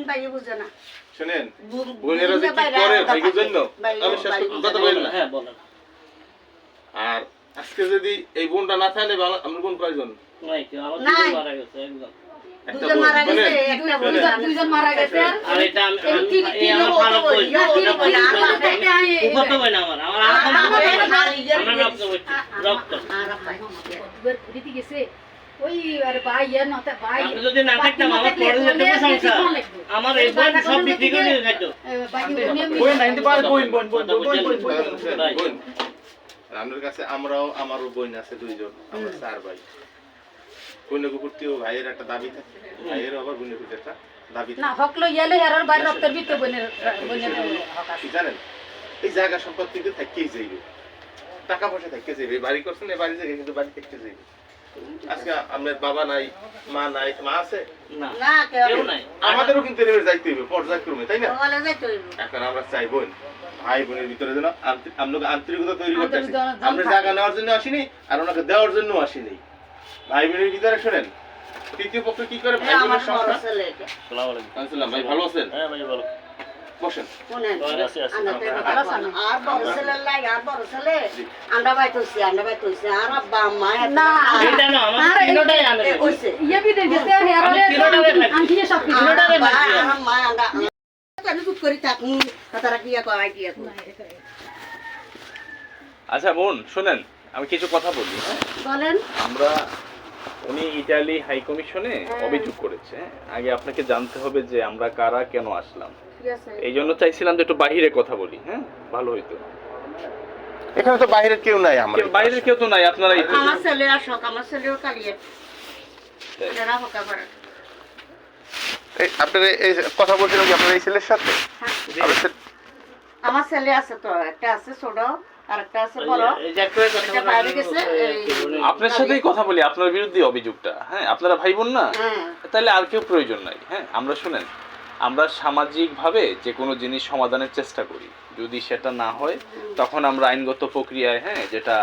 ভাইয়ে বুঝে না। শুনেন বোনেরা যে কি করে ভাইয়ের জন্য আমি শেষ কথা বলি না। হ্যাঁ বলেন। আর আজকে যদি এই বোনটা না থাকলে আমরা কোন কয়জন নাই কেউ আমার দুজন মারা গেছে একদম। দুজন মারা গেছে, একটা দুজন মারা গেছে। আর এটা আমি এই আমার ভালো কই উপর তো বই না আমার আমার রক্ত হচ্ছে রক্ত দিতে গেছে ওই আরে ভাই এর নতে ভাই আমি যদি না থাকতাম আমার পড়ে যেত না সংসার আমার এই বোন সব বিক্রি করে খাইতো বই 95 বোন আমাদের কাছে আমরাও আমারও বোন আছে দুইজন আমরা চার ভাই বোনের কুকুরটিও ভাইয়ের একটা দাবি থাকে ভাইয়ের আবার বোনের কুকুর একটা দাবি না হকলো ইয়ালে আর বাইরে রক্তের ভিতরে বোনের হক আছে কি জানেন এই জায়গা সম্পত্তি তো থাকতেই যাইবে টাকা পয়সা থাকতে যাইবে বাড়ি করছেন এই বাড়ি থেকে কিন্তু বাড়ি থাকতে যাইবে আজকে আমাদের বাবা নাই মা আছে না না কেউ নাই আমাদেরও কিন্তু এর যাইতে হইবে পর্যায়ক্রমে তাই না বলে যাইতো এখন আমরা চাই বোন ভাই বোনের ভিতরে যেন আমরা আন্তরিকতা তৈরি করতেছি আমরা জায়গা নেওয়ার জন্য আসিনি আর ওনাকে দেওয়ার জন্য আসিনি ভাই বোনের ভিতরে শুনেন তৃতীয় পক্ষ কি করে ভাই বোনের সংসার আসসালামু আলাইকুম আসসালাম ভাই ভালো আছেন হ্যাঁ ভাই বলো বসেন শুনেন আছে আর বড় ছেলে লাই আর বড় ছেলে আমরা বাইতেছি আর আব্বা আম্মা না এটা না আমার তিনটাই আনে কইছে ইয়া বিদে গেছে হেরারে আন্টি সব কিছু আম্মা আমরা কেন চুপ করি থাকুন তারা কি কয় আইডিয়া কয় আচ্ছা বোন শুনেন আমি কিছু কথা বলি হ্যাঁ বলেন আমরা উনি ইতালি হাই কমিশনে অভিযোগ করেছে আগে আপনাকে জানতে হবে যে আমরা কারা কেন আসলাম ঠিক আছে এই জন্য চাইছিলাম যে একটু বাইরে কথা বলি হ্যাঁ ভালো হইতো এখানে তো বাইরের কেউ নাই আমরা বাইরের কেউ তো নাই আপনারাই তো। আমার ছেলে আসক আমার ছেলেও কালিয়ে যারা হকা করে এই আপনারা এই কথা বলছিলেন কি আপনার এই ছেলের সাথে আমার ছেলে আছে তো একটা আছে ছোট আর একটা আছে বড় এই যে একটা কথা এটা বাইরে গেছে আপনার সাথেই কথা বলি আপনার বিরুদ্ধে অভিযোগটা হ্যাঁ আপনারা ভাই বোন না তাহলে আর কেউ প্রয়োজন নাই হ্যাঁ আমরা শুনেন আমরা সামাজিকভাবে যে কোনো জিনিস সমাধানের চেষ্টা করি যদি সেটা না হয় তখন আমরা আইনগত প্রক্রিয়ায় হ্যাঁ যেটা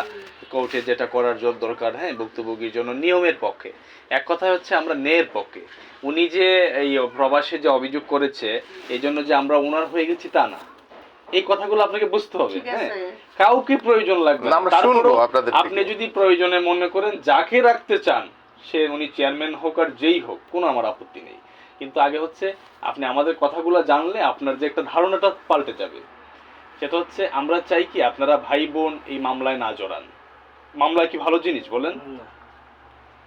কোর্টে যেটা করার দরকার হ্যাঁ ভুক্তভোগীর জন্য নিয়মের পক্ষে এক কথায় হচ্ছে আমরা ন্যায়ের পক্ষে উনি যে এই প্রবাসে যে অভিযোগ করেছে এই জন্য যে আমরা ওনার হয়ে গেছি তা না এই কথাগুলো আপনাকে বুঝতে হবে হ্যাঁ কাউকে প্রয়োজন লাগবে না আপনি যদি প্রয়োজনে মনে করেন যাকে রাখতে চান সে উনি চেয়ারম্যান হোক আর যেই হোক কোনো আমার আপত্তি নেই কিন্তু আগে হচ্ছে আপনি আমাদের কথাগুলো জানলে আপনার যে একটা ধারণাটা পাল্টে যাবে সেটা হচ্ছে আমরা চাই কি আপনারা ভাই বোন এই মামলায় না জড়ান মামলা কি ভালো জিনিস বলেন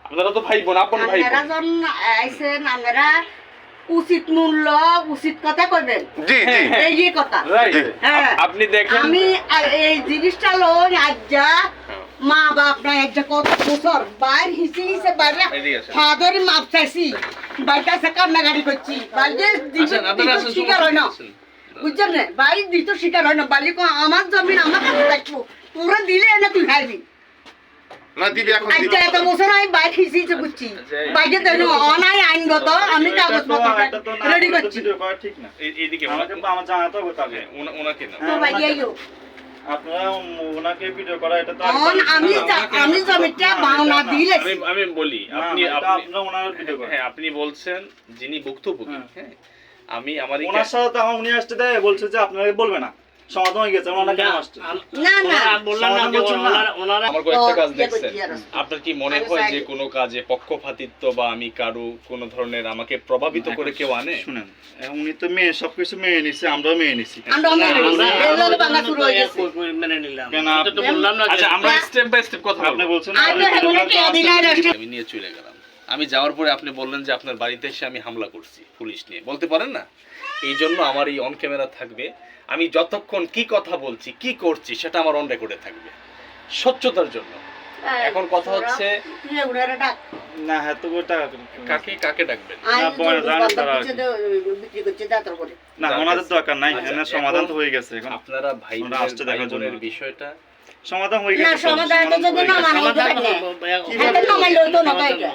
আপনারা তো ভাই বোন আপন ভাই বোন আইছেন আমরা উচিত মূল্য উচিত কথা কইবেন জি জি এই যে কথা রাইট হ্যাঁ আপনি দেখেন আমি এই জিনিসটা লই আজ্জা মা বাপ না একটা কত বছর বাইর হিসে বাইরে ফাদারি মাপ চাইছি বাইটা সে কান্নাকাটি করছি বাইরে দিতে শিকার হয় না বুঝছেন না বাইরে দিতে শিকার হয় না বাইরে আমার জমিন আমার কাছে রাখবো পুরো দিলে না তুই খাইবি না দিবি এখন দিবি আচ্ছা এত বছর আমি বাইরে হিসেছে বুঝছি বাইরে দেন অনাই আইনগত আমি কাগজপত্র রেডি করছি ঠিক না এইদিকে আমার জানা তো কথা আগে ওনাকে না তো বাইরে আইও আপনারা ওনাকে ভিডিও করা এটা তো আমি জমিটা বাউনা দিলে আমি বলি আপনি আপনারা ওনার ভিডিও করেন হ্যাঁ আপনি বলছেন যিনি ভুক্তভোগী হ্যাঁ আমি আমার ওনার সাথে তো আমার উনি আসতে দেয় বলছে যে আপনাকে বলবে না সমাধান হয়ে গেছে ওনারা কেন আসছে না না বললাম না যে ওনারা আমার কয়েকটা কাজ দেখছেন আপনার কি মনে হয় যে কোনো কাজে পক্ষপাতিত্ব বা আমি কারো কোনো ধরনের আমাকে প্রভাবিত করে কেউ আনে শুনেন উনি তো মেয়ে সবকিছু মেয়ে নিছে আমরাও মেয়ে নিছি আমরা এলো বাংলা শুরু হয়ে গেছে মেনে নিলাম কেন তো বললাম না আচ্ছা আমরা স্টেপ বাই স্টেপ কথা আপনি বলবো বলছেন আমি নিয়ে চলে গেলাম আমি যাওয়ার পরে আপনি বললেন যে আপনার বাড়িতে এসে আমি হামলা করছি পুলিশ নিয়ে বলতে পারেন না এই জন্য আমার এই অন ক্যামেরা থাকবে আমি যতক্ষণ কি কথা বলছি কি করছি সেটা আমার অন রেকর্ডে থাকবে স্বচ্ছতার জন্য এখন কথা হচ্ছে না হ্যাঁ তো ওটা কাকে কাকে ডাকবেন না ওনাদের দরকার নাই এখানে সমাধান তো হয়ে গেছে এখন আপনারা ভাই আসতে দেখার জন্য বিষয়টা সমাধান হয়ে না গেছে সমাধান তো যদি না মানো তো এটা তো মাইলো তো না এটা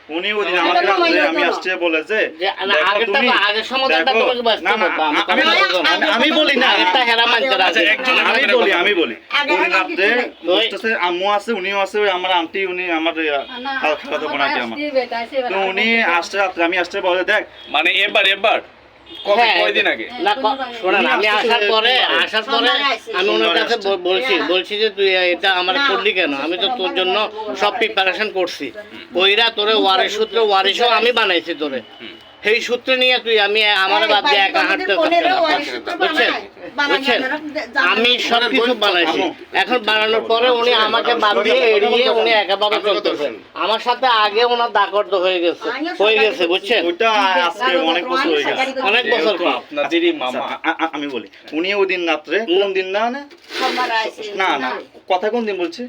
উনি ওদিন আমাকে আমি আসছে বলেছে আগে সমাধানটা তোমাকে বাঁচতে হবে আমি বলি না একটা হেরা মানতে আছে একজন আমি বলি উনি রাতে বসতেছে আম্মু আছে উনিও আছে ওই আমার আন্টি উনি আমার খালাতো বোন আছে আমার তো উনি আসছে রাতে আমি আসছে বলে দেখ মানে এবার কবে কয়দিন আগে? না শোনেন, আমি আসার পরে আমি ওনার কাছে বলছি যে তুই এটা আমার করলি কেন? আমি তো তোর জন্য সব প্রিপারেশন করছি, ওইরা তোরে ওয়ারিশও আমি বানাইছি তোরে, সেই সূত্রে নিয়ে তুই আমি আমার বাদ দিয়ে একা হাঁটতে বুঝছেন? আমি সব কিছু বানাইছি, এখন বানানোর পরে উনি আমাকে বাদ দিয়ে এড়িয়ে উনি একাভাবে চলতেছেন। আমার সাথে আগে ওনার দাকর্দ হয়ে গেছে বুঝছেন? ওইটা আজকে অনেক বছর হয়ে গেছে, অনেক বছর। আপনাদেরই মামা। আমি বলি উনি ওই দিন রাত্রে কোন দিন না না না কথা কোন দিন বলছে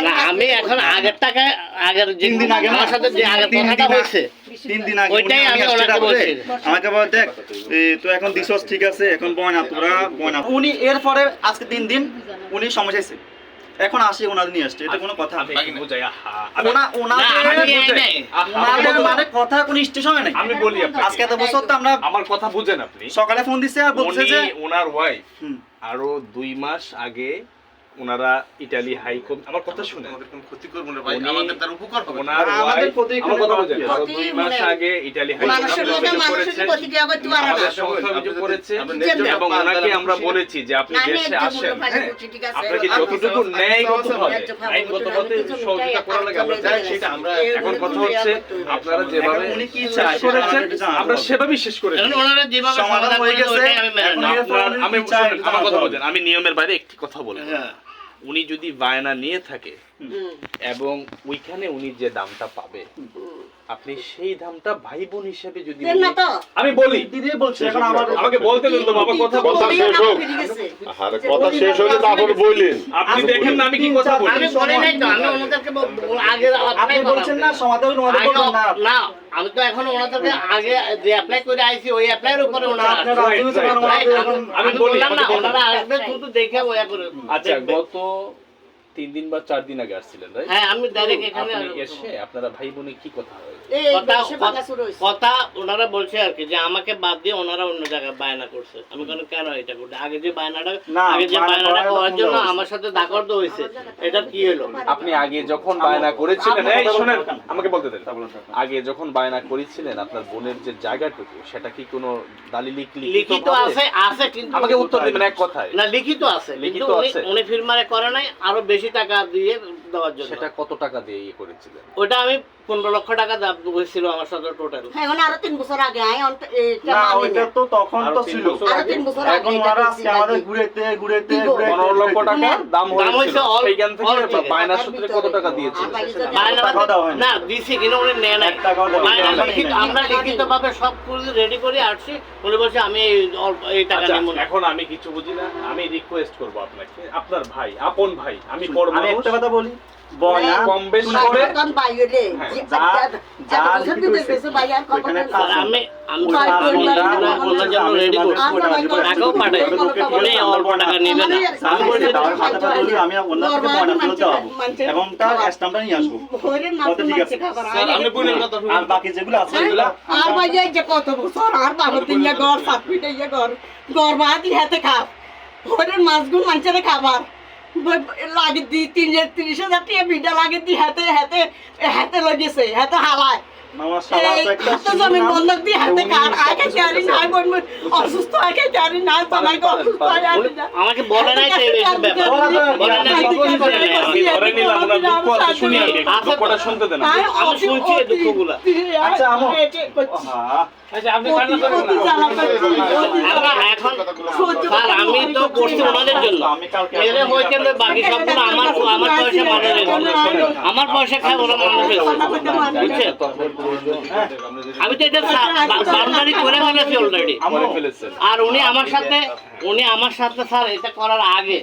না, আমি এখন আগের টাকা আগের 3 দিন আগে আমার সাথে যে আগের কথাটা হয়েছে 3 দিন আগে ওইটাই আমি ওনাকে বলছি। আমাকে বলে দেখ তো এখন দিছস ঠিক আছে, এখন বয়না তোরা বয়না। উনি এরপরে আজকে 3 দিন উনি সমস্যাইছে, এখন আসি ওনাদের নিয়ে আসছে, এটা কোনো কথা? ওনাদের মানে কথা কোনো স্টেশনে নাই। আমি বলি আপনাকে, আজকে এত বছর তো আমরা আমার কথা বুঝেন আপনি। সকালে ফোন দিছে আর বলছে যে ওনার ওয়াইফ আরো 2 মাস আগে ওনারা ইতালি হাই আমার কথা শুনে আমাদের কোনো ক্ষতি করবো না ভাই, আমাদের তার উপকার হবে। ওনার আমাদের ওয়াইফ ক্ষতি আমার কথা বুঝেন, আরো ক্ষতি 2 মাস আগে ইতালি হাই মানুষের মধ্যে মানুষের ক্ষতি দেওয়া করতে পারে না। আমাদের সংস্থা অভিযোগ করেছে এবং ওনাকে আমরা বলেছি যে আপনি দেশে আসেন, হ্যাঁ, আপনাকে যতটুকু ন্যায়গতভাবে আইনগতভাবে সহযোগিতা করা লাগে আমরা চাই, সেটা আমরা এখন কথা হচ্ছে আপনারা যেভাবে উনি কি চায় করেছেন আমরা সেভাবেই শেষ করেছি। এখন ওনারা যেভাবে সমাধান হয়ে গেছে, ওইটাই আমি মেনে নিই। আমি আমার কথা বলেন, আমি নিয়মের বাইরে একটি কথা বলবো। হ্যাঁ। উনি যদি বায়না নিয়ে থাকে এবং ওইখানে উনি যে দামটা পাবে আপনি সেই দামটা ভাই বোন হিসেবে যদি আমি বলি, দিদি বলছে এখন আমাকে বলতে দেন তো বাবা, কথা বলতে শেষ হোক। আরে কথা শেষ হলে তারপর বললেন। আপনি দেখেন না আমি কি কথা বলি। আমি বলি নাই তো, আমি ওনাদেরকে আগে আপনি বলছেন না সমাধান ওনাদের বলবেন না। না, আমি তো এখন ওনাদেরকে আগে যে অ্যাপ্লাই করে আইছি ওই অ্যাপ্লাইয়ের উপরে ওনারা আপনারা রাজি হয়েছেন, আর ওনাদের আমি বললাম না ওনারা আসবে শুধু দেখে ওয়া করে। আচ্ছা, গত 3 দিন বা 4 দিন আগে আসছিলেন, রাইট? হ্যাঁ, আমি ডাইরেক্ট এখানে আপনি এসে আপনারা ভাই বোনে কি কথা হয়? কথা ওনারা বলছে আর কি যে আমাকে বাদ দিয়ে ওনারা অন্য জায়গায় বায়না করছে। আমি কেন এটা করতে আগে যে বায়নাটা করার জন্য আমার সাথে দাকর্দ হয়েছে, এটা কি হলো? আপনি আগে যখন বায়না করেছিলেন, এই শুনেন আমাকে বলতে দেন, আগে যখন বায়না করেছিলেন আপনার বোনের যে জায়গাটুকু সেটা কি কোনো দালিলিক লিখিত আছে কিন্তু আমাকে উত্তর দিবেন এক কথায়। না, লিখিত আছে, লিখিত কিন্তু আছে। উনি ফিরমারে করে নাই, আরো বেশি টাকা দিয়ে দেওয়ার জন্য। সেটা কত টাকা দিয়ে ইয়ে করেছিলেন? ওটা আমি 15 লক্ষ টাকা দাম হয়েছিল আমার সাথে টোটাল। হ্যাঁ, আরো 3 বছর আগে না ওইটা তো তখন তো ছিল, এখন ওরা আজকে আমাদের ঘুরেতে 15 লক্ষ টাকা দাম হয়েছিল। সেইখান থেকে বায়নার সূত্রে কত টাকা দিয়েছিল? না দিছি কিন্তু উনি নেয় নাই। আমরা লিখিতভাবে সব কিছু রেডি করে আসছি, উনি বলছে আমি এই টাকা নেব না। এখন আমি কিছু বুঝি না, আমি রিকোয়েস্ট করব আপনাকে, আপনার ভাই, আপন ভাই, আমি বড় আমি মানুষ, একটা কথা বলি, বয়না কম বেশ করে আমি ওনার জন্য রেডি করছি, টাকাও পাঠাই, উনি অল্প টাকা নেবে না। আমি বলছি তার কথা বলি, আমি ওনার থেকে বয়না ফেরত দেবো এবং তার স্ট্যাম্পটা নিয়ে আসবো। ঠিক আছে, আপনি বলেন কথা শুনুন। আর বাকি যেগুলো আছে সেগুলো আর ভাই এই যে কত বছর আর বাবা তিনটা ঘর সাত ফিট ইয়ে ঘর বাদি হাতে খাব ওদের মাছগুলো মানুষের খাবার লাগে 30,000 টাকা বিটা লাগে দি হাতে হাতে হাতে লগেছে হাতে হালায় মামা শালা একটা হাতে জমিন বন্ধক দিয়ে হাতে কার আগে জানি নাই বোন অসুস্থ আগে জানি না তোমাকে অসুস্থ আমাকে বলে নাই তো এই ব্যাপার, বলে নাই, কিছু করে নাই। আমি ধরে নিলাম ওনার দুঃখ আছে, শুনি আমি দুঃখটা শুনতে দেন। আমি শুনছি এই দুঃখগুলা। আচ্ছা আমো আচ্ছা, আপনি কান্না করেন না। আমরা এখন স্যার আমি তো করছি ওনাদের জন্য, এর হইতে বাকি সবগুলো আমার পয়সা মানুষের জন্য, আমার পয়সা খায় ওরা মানুষের বুঝছেন? আমি তো এটা বাউন্ডারি করে ফেলেছি অলরেডি। আর উনি আমার সাথে স্যার এটা করার আগে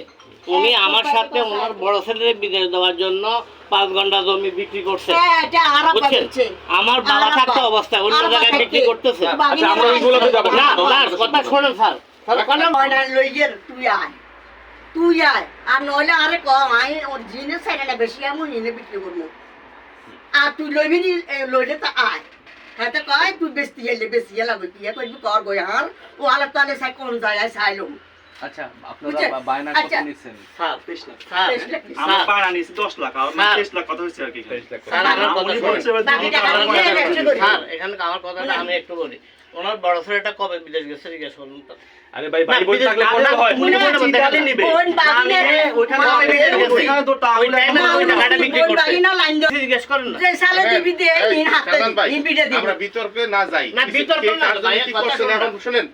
উনি আমার সাথে ওনার বড় ছেলের বিদেশ দেওয়ার জন্য 5 ঘন্টা জমি বিক্রি করছে, বুঝছেন? আমার বাবা থাকতে অবস্থায় অন্য জায়গায় বিক্রি করতেছে। আচ্ছা, আমরা ওইগুলোতে যাব না না, কথা শোনেন স্যার, তুই আয় আর নইলে আরে কম আমি ওর জিনিস সাইডে বেশি আমি এনে বিক্রি করবো আর তুই লইবি নি লইলে তো আয় হ্যাঁ কয় তুই বেশি এলে বেশি এলা বিক্রি করবি কর গই আর ও আলার তালে সাই কোন জায়গায় চাইলো আচ্ছা আপনারা বুঝছেন? বায়না কত আচ্ছা। নিছেন? স্যার 23 লাখ। আমরা পাড়া নিয়েছি 10 লাখ আর স্যার। 23 লাখ কথা হচ্ছে আর কি স্যার আমার কথা উনি শুনুন। বলছে এবার বাকি টাকা আমরা দিয়ে টাকা ব্যবসা দিয়ে করি। স্যার এখানে আমার কথাটা আমি একটু বলি ওনার বড় ছেলেটা কবে বিদেশ গেছে জিজ্ঞেস করুন তো। আরে ভাই ভাই বোন থাকলে করতে হয়। উনি বলছে ইতালি নিবে বোন বাগিনা ওইখানে মা ওইখানে তো ওই টাইমে মা ওই টাকাটা বিক্রি বোন করতে বাগিনা লাইন দাও। জিজ্ঞেস করেন না যে সালে দিবি দে এই, ইন হাতে শাহজাহান ভাই, ইন পিঠে দিবি। আমরা বিতর্কে না যাই না, বিতর্ক কে না, কার জন্য ভাই, কি কথা করছেন শোনো। এখন শুনেন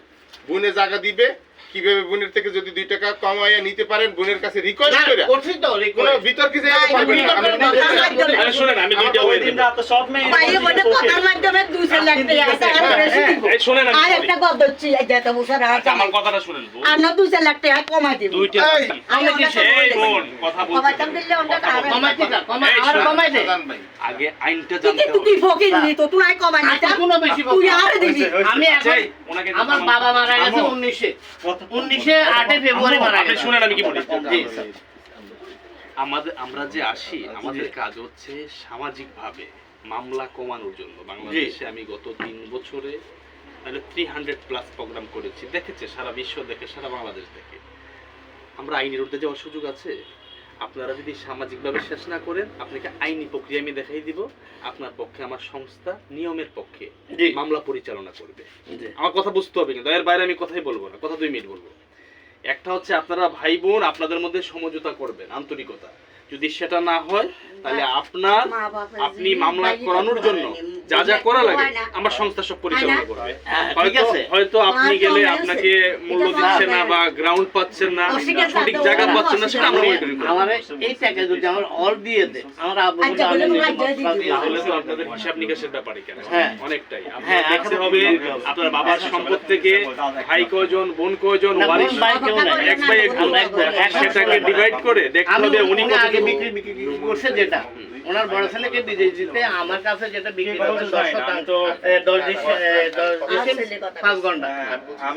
বোনে জায়গা দিবে কিভাবে বোনের থেকে যদি 2 টাকা কমাইয়া নিতে পারেন বোনের কাছে রিকোয়েস্ট করে করছি তো কোনো বিতর্কে যাই ভাই, পারবেন না বিতর্কের আমরা কথা নিজে- মাধ্যমে- আরে শুনেন আমি দুইটা ওই ওই দিন রাত তো সব মেয়ে ভাই বলে কথার মাধ্যমে 200 লাখ টাকা আছে আর বেশি দিব। এই শুনেন আমি আর বলি। একটা গদ হচ্ছে যেটা বছর আর আচ্ছা, আমার কথাটা শুনেন বোন। আর না 200 লাখ টাকা কমাই দিব। দুইটা এই, আছে। এই বোন কথা বলতে কমাইতাম দিলে অনেক কথা আর বলতে। কমাইতে যা কমাই এই আর শোনো। কমাই দে শাহজাহান ভাই, আগে আইনটা তুই জানতে তুই হবে। ফকির নি তো তুই কমাই না আচ্ছা, কোনো বেশি বকবো তুই না। আর দিবি আমি আচ্ছা, এখন এই, ওনাকে আমার আমার- বাবা মারা গেছে আমো। 19 8 ফেব্রুয়ারি মারা আপনি গেছে শুনেন আমি কি বলি। জি আমরা যে আসি আমাদের কাজ হচ্ছে সামাজিক ভাবে মামলা কমানোর জন্য। বাংলাদেশে আমি গত 3 বছরে 300+ প্রোগ্রাম করেছি, দেখেছে সারা বিশ্ব দেখে, সারা বাংলাদেশ দেখে। আমরা আইনের ঊর্ধ্বে যাওয়ার সুযোগ আছে। আপনারা যদি সামাজিকভাবে শেষ না করেন আপনাকে আইনি প্রক্রিয়া আমি দেখাই দিব, আপনার পক্ষে আমার সংস্থা নিয়মের পক্ষে জি মামলা পরিচালনা করবে। জি আমার কথা বুঝতে হবে, কিন্তু এর বাইরে আমি কথাই বলবো না, কথা 2 মিনিট বলবো। একটা হচ্ছে আপনারা ভাই বোন আপনাদের মধ্যে সমঝোতা করবেন, আন্তরিকতা। যদি সেটা না হয় তাহলে আপনার আপনি মামলা করানোর জন্য যা যা করা লাগে আমার সংস্থা সব পরিচালনা করবে। হ্যাঁ, ঠিক আছে হয়তো আপনি গেলে আপনাকে মূল্য দিচ্ছে না বা গ্রাউন্ড পাচ্ছেন না, সঠিক জায়গা পাচ্ছেন না, সেটা আমরা মনিটরিং করব। আমার এই টাকা যদি আমার অল দিয়ে দে আমার আব্বু আচ্ছা, আমি বলে নিতে ভাই, পারবো। দিয়ে তাহলে তো আপনাদের হিসাব নিকাশের ব্যাপারে কেন হ্যাঁ। অনেকটাই হ্যাঁ, আপনার দেখতে এখন হবে বুঝতে হবে। আপনার বাবার সম্পদ থেকে ভাই কয়জন বোন কয়জন না, ওয়ারিশ বোন ভাই কেউ নাই। এক ভাই এক বোন। আমরা এক বোন, এক সেটাকে ডিভাইড করে দেখতে আমি হবে উনি উনি আগে কতটুকু বিক্রি করছে যেটা ওনার বড় ছেলেকে বিদেশ দিতে আমার কাছে যেটা বিক্রি করছে 10 শতাংশ 5 ঘন্টা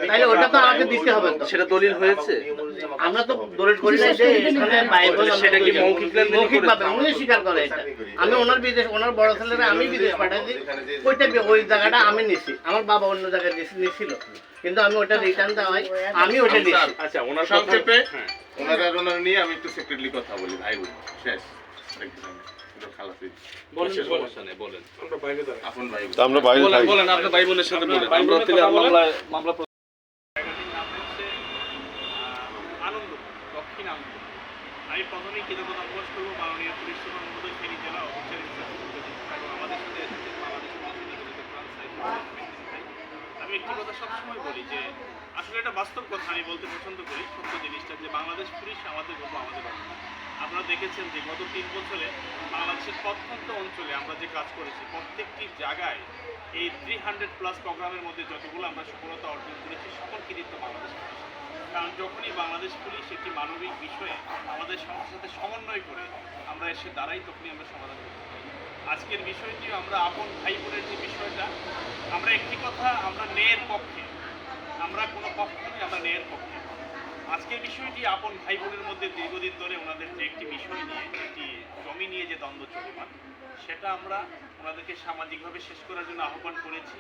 তাহলে ওটা তো আমাকে দিতে হবে তো। সেটা দলিল হয়েছে। আমরা তো দলিল করি না যে এখানে বাইবেল সেটা কি মৌখিক লেনদেন মৌখিক ভাবে করেছে? উনি স্বীকার করে এটা। আমি ওনার বিদেশ ওনার বড় ছেলেরা আমি বিদেশ পাঠাইছি ওইটা ওই জায়গাটা আমি নিছি আমার বাবা অন্য জায়গায় নিছিল কিন্তু আমি ওটা রিটার্ন দেওয়াই আমি ওটা নিছি। আচ্ছা ওনার সংক্ষেপে হ্যাঁ ওনারা নিয়ে আমি একটু সেক্রেটলি কথা বলি ভাই বোন শেষ খালাসি বলেন সমস্যা নেই বলেন আপন ভাই বোন। আমরা বাইরে বলেন থাকি বলেন আপনার ভাই বোনের সাথে বলেন আমরা তাহলে মামলা আনন্দ দক্ষিণ আনন্দ। আমি প্রথমেই কৃতজ্ঞতা প্রকাশ করবো মাননীয় পুলিশ সুপার মহোদয় ফেনী জেলা অফিসার এবং আমাদের সাথে এসেছেন বাংলাদেশ আমি একটি কথা সবসময় বলি যে আসলে এটা বাস্তব কথা আমি বলতে পছন্দ করি, সত্য জিনিসটা যে বাংলাদেশ পুলিশ আমাদের গর্ব আমাদের অভিমান। আপনারা দেখেছেন যে গত 3 বছরে বাংলাদেশের প্রত্যন্ত অঞ্চলে আমরা যে কাজ করেছি প্রত্যেকটি জায়গায় এই 300+ প্রোগ্রামের মধ্যে যতগুলো আমরা সফলতা অর্জন করেছি সকল কৃতিত্ব বাংলাদেশ পুলিশ। কারণ যখনই বাংলাদেশ পুলিশ একটি মানবিক বিষয়ে আমাদের সংস্থার সাথে সমন্বয় করে আমরা এসে দাঁড়াই তখনই আমরা সমাধান করতে পারি। আজকের বিষয়টিও আমরা আপন ভাই বোনের যে বিষয়টা আমরা একটি কথা আমরা ন্যায়ের পক্ষে, আমরা কোনো পক্ষ নই, আমরা ন্যায়ের পক্ষে। আজকের বিষয়টি আপন ভাই বোনের মধ্যে দীর্ঘদিন ধরে ওনাদের যে একটি বিষয় নিয়ে একটি জমি নিয়ে যে দ্বন্দ্ব চলমান সেটা আমরা ওনাদেরকে সামাজিকভাবে শেষ করার জন্য আহ্বান করেছি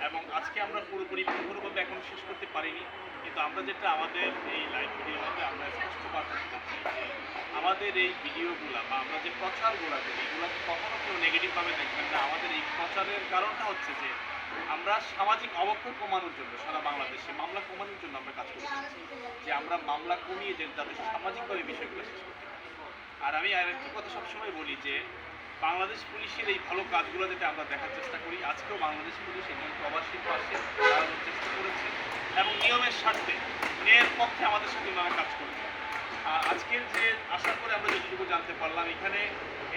এবং আজকে আমরা পুরোপুরিভাবে এখন শেষ করতে পারিনি, কিন্তু আমরা যেটা আমাদের এই লাইভ ভিডিওতে আমরা স্পষ্ট বার্তা দিতে চাই যে আমাদের এই ভিডিওগুলো বা আমরা যে প্রচারগুলো করি এগুলো কখনো কেউ নেগেটিভভাবে দেখবেন না। আমাদের এই প্রচারের কারণটা হচ্ছে যে আমরা সামাজিক অবক্ষয় কমানোর জন্য সারা বাংলাদেশে মামলা কমানোর জন্য আমরা কাজ করে যাচ্ছি, যে আমরা মামলা কমিয়ে যে যাতে সামাজিকভাবে বিষয়গুলো শেষ করতে পারি। আর আমি আরেকটি কথা সবসময় বলি যে বাংলাদেশ পুলিশের এই ভালো কাজগুলো যাতে আমরা দেখার চেষ্টা করি। আজকেও বাংলাদেশ পুলিশ একজন প্রবাসীর পাশে দাঁড়ানোর চেষ্টা করেছে এবং নিয়মের স্বার্থে ন্যায়ের পক্ষে আমাদের সাথে ওনারা কাজ করেছে। আজকের যে আসার পরে আমরা যতটুকু জানতে পারলাম এখানে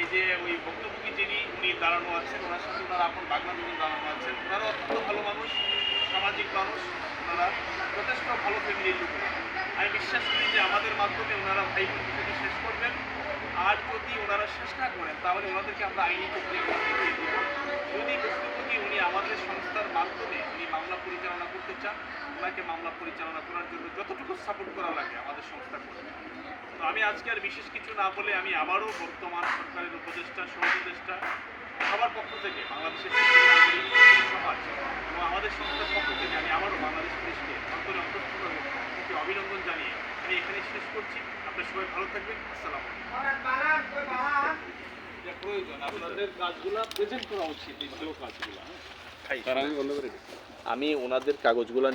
এই যে ওই ভুক্তভোগী যিনি উনি দাঁড়ানো আছেন ওনার সাথে ওনারা আপন বাংলা দুজন দাঁড়ানো আছেন, ওনারা অত্যন্ত ভালো মানুষ, সামাজিক মানুষ, ওনারা যথেষ্ট ভালো ফ্যামিলির লোক। আমি বিশ্বাস করি যে আমাদের মাধ্যমে ওনারা ভাই বোন বিষয়টি শেষ করবেন। আর যদি ওনারা শেষ না করেন তাহলে ওনাদেরকে আমরা আইনি প্রক্রিয়া করতে দিব। যদি ভুক্তভোগী উনি আমাদের সংস্থার মাধ্যমে উনি মামলা পরিচালনা করতে চান ওনাকে মামলা পরিচালনা করার জন্য যতটুকু সাপোর্ট করা লাগে আমাদের সংস্থা করবে। তো আমি আজকে আর বিশেষ কিছু না বলে আমি আবারও বর্তমান সরকারের উপদেষ্টা সহউপদেষ্টা সবার পক্ষ থেকে বাংলাদেশের সমাজ এবং আমাদের সংস্থার পক্ষ থেকে আমি আবারও বাংলাদেশ পুলিশকে অন্তরে অন্তঃস্থ অভিনন্দন জানিয়ে ভালো থাকবেন, আসসালামু যে প্রয়োজন আপনাদের কাজগুলো প্রেজেন্ট করা উচিত, এই কাজগুলো। আমি ওনাদের কাগজগুলো